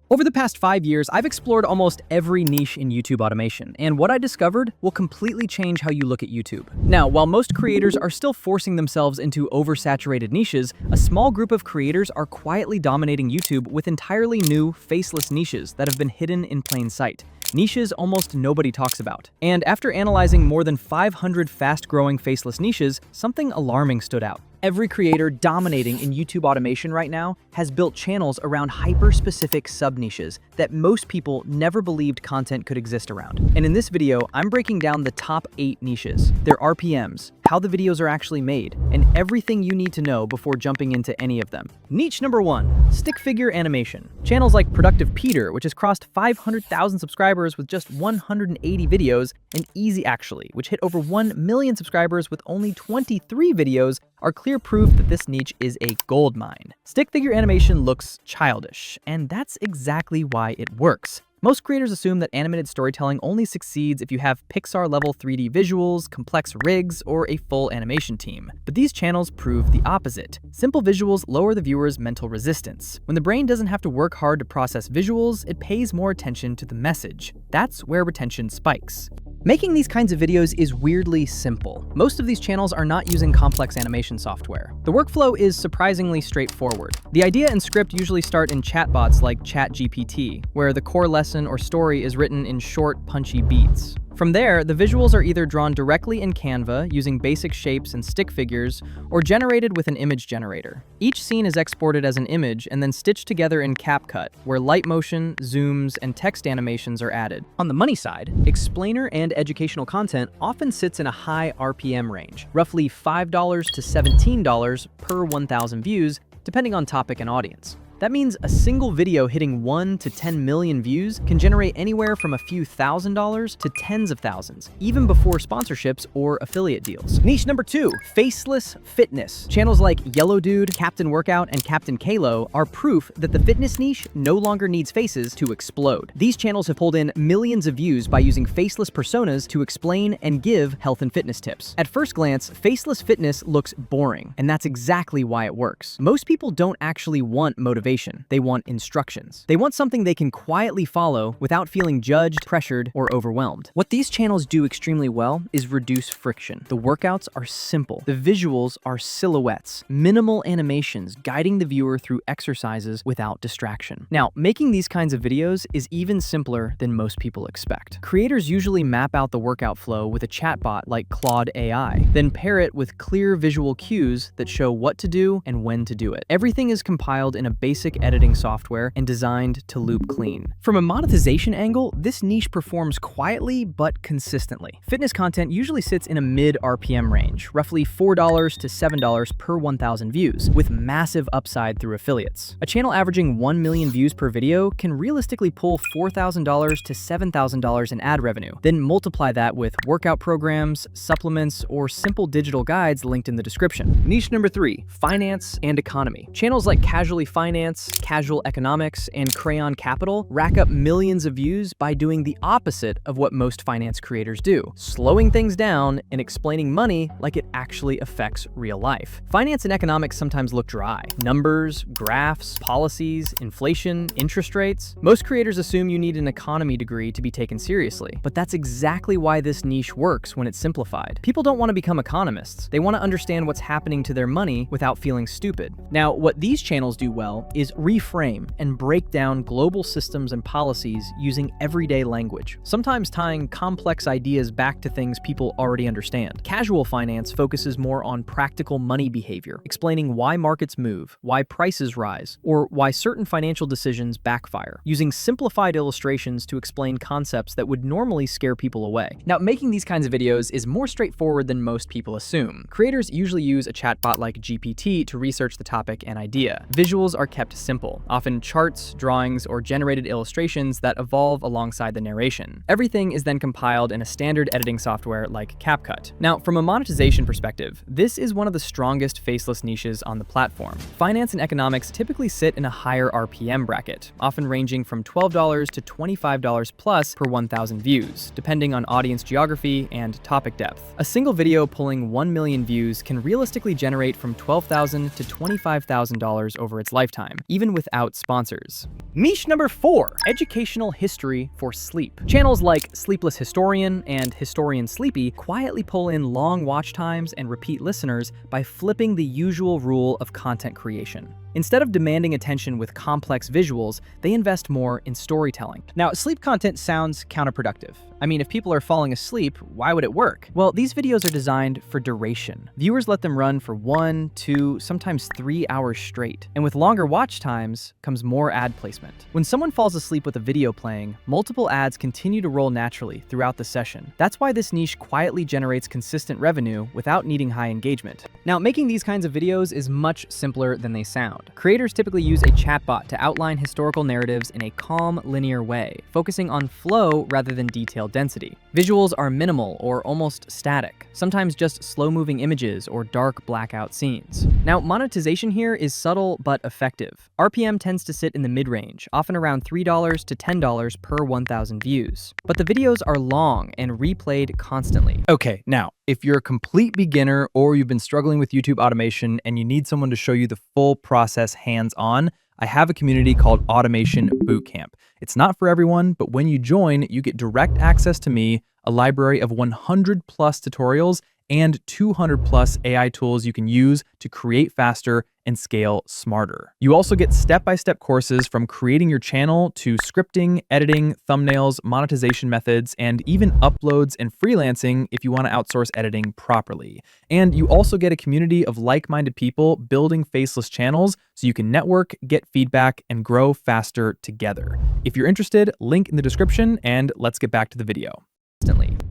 Over the past 5 years, I've explored almost every niche in YouTube automation, and what I discovered will completely change how you look at YouTube. Now, while most creators are still forcing themselves into oversaturated niches, a small group of creators are quietly dominating YouTube with entirely new, faceless niches that have been hidden in plain sight. Niches almost nobody talks about. And after analyzing more than 500 fast-growing faceless niches, something alarming stood out. Every creator dominating in YouTube automation right now has built channels around hyper-specific sub-niches that most people never believed content could exist around. And in this video, I'm breaking down the top 8 niches, their RPMs, how the videos are actually made, and everything you need to know before jumping into any of them. Niche number 1, stick figure animation. Channels like Productive Peter, which has crossed 500,000 subscribers with just 180 videos, and Easy Actually, which hit over 1 million subscribers with only 23 videos, are clear proof that this niche is a goldmine. Stick figure animation looks childish, and that's exactly why it works. Most creators assume that animated storytelling only succeeds if you have Pixar-level 3D visuals, complex rigs, or a full animation team. But these channels prove the opposite. Simple visuals lower the viewer's mental resistance. When the brain doesn't have to work hard to process visuals, it pays more attention to the message. That's where retention spikes. Making these kinds of videos is weirdly simple. Most of these channels are not using complex animation software. The workflow is surprisingly straightforward. The idea and script usually start in chatbots like ChatGPT, where the core lesson or story is written in short, punchy beats. From there, the visuals are either drawn directly in Canva using basic shapes and stick figures, or generated with an image generator. Each scene is exported as an image and then stitched together in CapCut, where light motion, zooms, and text animations are added. On the money side, explainer and educational content often sits in a high RPM range, roughly $5 to $17 per 1,000 views, depending on topic and audience. That means a single video hitting 1 to 10 million views can generate anywhere from a few $1,000s to tens of thousands, even before sponsorships or affiliate deals. Niche number 2, faceless fitness. Channels like Yellow Dude, Captain Workout, and Captain Kalo are proof that the fitness niche no longer needs faces to explode. These channels have pulled in millions of views by using faceless personas to explain and give health and fitness tips. At first glance, faceless fitness looks boring, and that's exactly why it works. Most people don't actually want motivation. They want instructions. They want something they can quietly follow without feeling judged, pressured, or overwhelmed. What these channels do extremely well is reduce friction. The workouts are simple. The visuals are silhouettes, minimal animations guiding the viewer through exercises without distraction. Now, making these kinds of videos is even simpler than most people expect. Creators usually map out the workout flow with a chatbot like Claude AI, then pair it with clear visual cues that show what to do and when to do it. Everything is compiled in a basic editing software and designed to loop clean. From a monetization angle, this niche performs quietly but consistently. Fitness content usually sits in a mid RPM range, roughly $4 to $7 per 1,000 views, with massive upside through affiliates. A channel averaging 1 million views per video can realistically pull $4,000 to $7,000 in ad revenue. Then multiply that with workout programs, supplements, or simple digital guides linked in the description. Niche number 3, finance and economy. Channels like Casually Finance, Casual Economics, and Crayon Capital rack up millions of views by doing the opposite of what most finance creators do, slowing things down and explaining money like it actually affects real life. Finance and economics sometimes look dry. Numbers, graphs, policies, inflation, interest rates. Most creators assume you need an economy degree to be taken seriously, but that's exactly why this niche works when it's simplified. People don't want to become economists. They want to understand what's happening to their money without feeling stupid. Now, what these channels do well is reframe and break down global systems and policies using everyday language, sometimes tying complex ideas back to things people already understand. Casual Finance focuses more on practical money behavior, explaining why markets move, why prices rise, or why certain financial decisions backfire, using simplified illustrations to explain concepts that would normally scare people away. Now, making these kinds of videos is more straightforward than most people assume. Creators usually use a chatbot like GPT to research the topic and idea. Visuals are kept simple, often charts, drawings, or generated illustrations that evolve alongside the narration. Everything is then compiled in a standard editing software like CapCut. Now, from a monetization perspective, this is one of the strongest faceless niches on the platform. Finance and economics typically sit in a higher RPM bracket, often ranging from $12 to $25 plus per 1,000 views, depending on audience geography and topic depth. A single video pulling 1 million views can realistically generate from $12,000 to $25,000 over its lifetime. time, even without sponsors. Niche number 4, educational history for sleep. Channels like Sleepless Historian and Historian Sleepy quietly pull in long watch times and repeat listeners by flipping the usual rule of content creation. Instead of demanding attention with complex visuals, they invest more in storytelling. Now, sleep content sounds counterproductive. I mean, if people are falling asleep, why would it work? Well, these videos are designed for duration. Viewers let them run for 1, 2, sometimes 3 hours straight. And with longer watch times comes more ad placement. When someone falls asleep with a video playing, multiple ads continue to roll naturally throughout the session. That's why this niche quietly generates consistent revenue without needing high engagement. Now, making these kinds of videos is much simpler than they sound. Creators typically use a chatbot to outline historical narratives in a calm, linear way, focusing on flow rather than detailed density. Visuals are minimal or almost static, sometimes just slow-moving images or dark blackout scenes. Now, monetization here is subtle but effective. RPM tends to sit in the mid-range, often around $3 to $10 per 1,000 views. But the videos are long and replayed constantly. Okay, now, if you're a complete beginner or you've been struggling with YouTube automation and you need someone to show you the full process hands-on, I have a community called Automation Bootcamp. It's not for everyone, but when you join, you get direct access to me, a library of 100+ tutorials, and 200+ AI tools you can use to create faster and scale smarter. You also get step-by-step courses from creating your channel to scripting, editing, thumbnails, monetization methods, and even uploads and freelancing if you want to outsource editing properly. And you also get a community of like-minded people building faceless channels so you can network, get feedback, and grow faster together. If you're interested, link in the description, and let's get back to the video.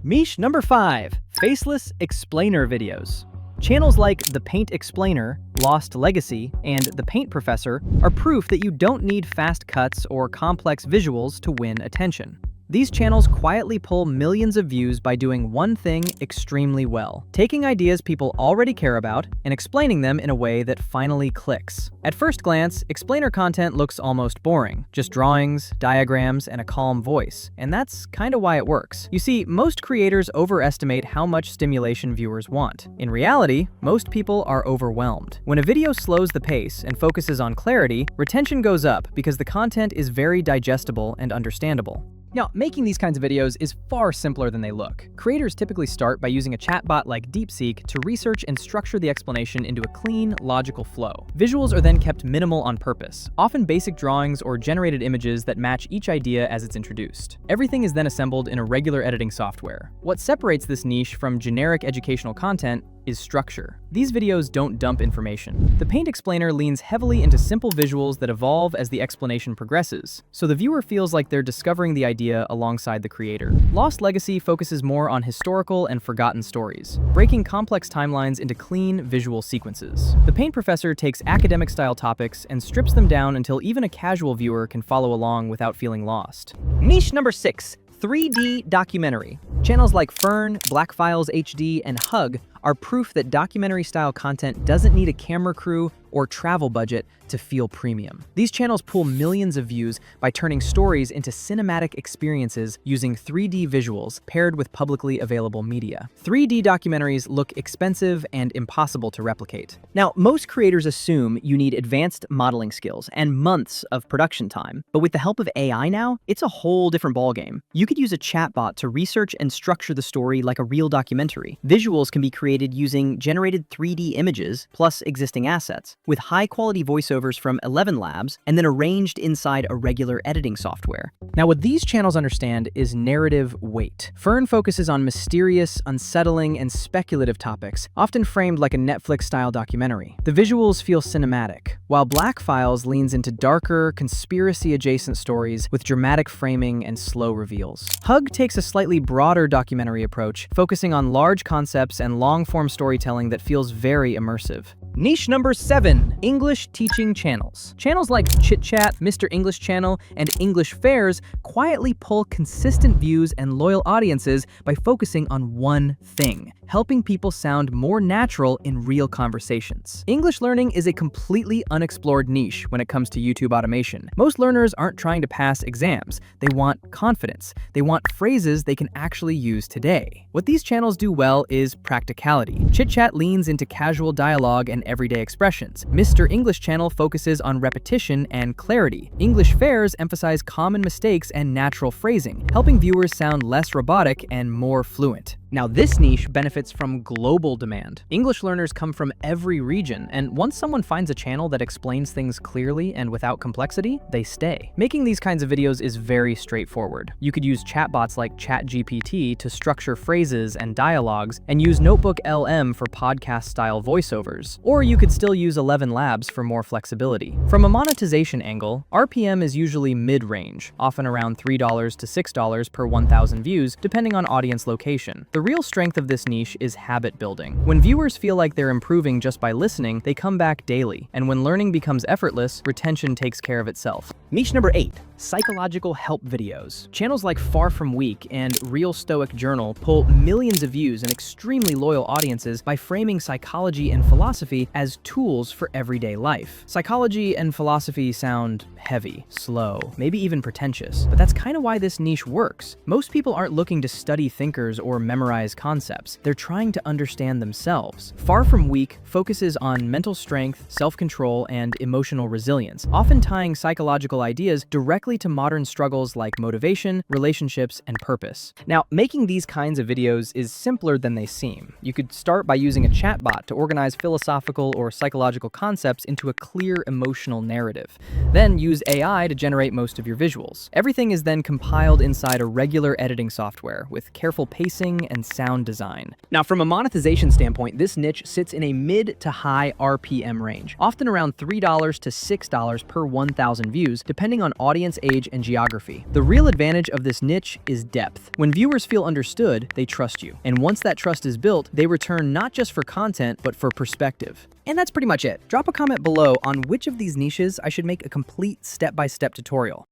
Niche number 5, Faceless Explainer videos. Channels like The Paint Explainer, Lost Legacy, and The Paint Professor are proof that you don't need fast cuts or complex visuals to win attention. These channels quietly pull millions of views by doing one thing extremely well: taking ideas people already care about and explaining them in a way that finally clicks. At first glance, explainer content looks almost boring, just drawings, diagrams, and a calm voice, and that's kinda why it works. You see, most creators overestimate how much stimulation viewers want. In reality, most people are overwhelmed. When a video slows the pace and focuses on clarity, retention goes up because the content is very digestible and understandable. Now, making these kinds of videos is far simpler than they look. Creators typically start by using a chatbot like DeepSeek to research and structure the explanation into a clean, logical flow. Visuals are then kept minimal on purpose, often basic drawings or generated images that match each idea as it's introduced. Everything is then assembled in a regular editing software. What separates this niche from generic educational content is structure. These videos don't dump information. The Paint Explainer leans heavily into simple visuals that evolve as the explanation progresses, so the viewer feels like they're discovering the idea alongside the creator. Lost Legacy focuses more on historical and forgotten stories, breaking complex timelines into clean visual sequences. The Paint Professor takes academic-style topics and strips them down until even a casual viewer can follow along without feeling lost. Niche number 6, 3D documentary. Channels like Fern, Black Files HD, and Hug are proof that documentary-style content doesn't need a camera crew or travel budget to feel premium. These channels pull millions of views by turning stories into cinematic experiences using 3D visuals paired with publicly available media. 3D documentaries look expensive and impossible to replicate. Now, most creators assume you need advanced modeling skills and months of production time, but with the help of AI now, it's a whole different ballgame. You could use a chatbot to research and structure the story like a real documentary. Visuals can be created using generated 3D images plus existing assets, with high-quality voiceovers from 11 Labs and then arranged inside a regular editing software. Now, what these channels understand is narrative weight. Fern focuses on mysterious, unsettling, and speculative topics, often framed like a Netflix-style documentary. The visuals feel cinematic, while Black Files leans into darker, conspiracy-adjacent stories with dramatic framing and slow reveals. Hug takes a slightly broader documentary approach, focusing on large concepts and long-form storytelling that feels very immersive. Niche number 7, English teaching channels. Channels like Chit Chat, Mr. English Channel, and English Fairs quietly pull consistent views and loyal audiences by focusing on one thing: helping people sound more natural in real conversations. English learning is a completely unexplored niche when it comes to YouTube automation. Most learners aren't trying to pass exams. They want confidence. They want phrases they can actually use today. What these channels do well is practicality. Chit Chat leans into casual dialogue and everyday expressions. Mr. English Channel focuses on repetition and clarity. English Fairs emphasize common mistakes and natural phrasing, helping viewers sound less robotic and more fluent. Now, this niche benefits from global demand. English learners come from every region, and once someone finds a channel that explains things clearly and without complexity, they stay. Making these kinds of videos is very straightforward. You could use chatbots like ChatGPT to structure phrases and dialogues, and use Notebook LM for podcast-style voiceovers. Or you could still use 11 Labs for more flexibility. From a monetization angle, RPM is usually mid-range, often around $3 to $6 per 1,000 views, depending on audience location. The real strength of this niche is habit building. When viewers feel like they're improving just by listening, they come back daily. And when learning becomes effortless, retention takes care of itself. Niche number 8. Psychological help videos. Channels like Far From Weak and Real Stoic Journal pull millions of views and extremely loyal audiences by framing psychology and philosophy as tools for everyday life. Psychology and philosophy sound heavy, slow, maybe even pretentious, but that's kind of why this niche works. Most people aren't looking to study thinkers or memorize concepts. They're trying to understand themselves. Far From Weak focuses on mental strength, self-control, and emotional resilience, often tying psychological ideas directly to modern struggles like motivation, relationships, and purpose. Now, making these kinds of videos is simpler than they seem. You could start by using a chatbot to organize philosophical or psychological concepts into a clear emotional narrative. Then use AI to generate most of your visuals. Everything is then compiled inside a regular editing software with careful pacing and sound design. Now, from a monetization standpoint, this niche sits in a mid to high RPM range, often around $3 to $6 per 1,000 views, depending on audience age and geography. The real advantage of this niche is depth. When viewers feel understood, they trust you. And once that trust is built, they return not just for content, but for perspective. And that's pretty much it. Drop a comment below on which of these niches I should make a complete step-by-step tutorial.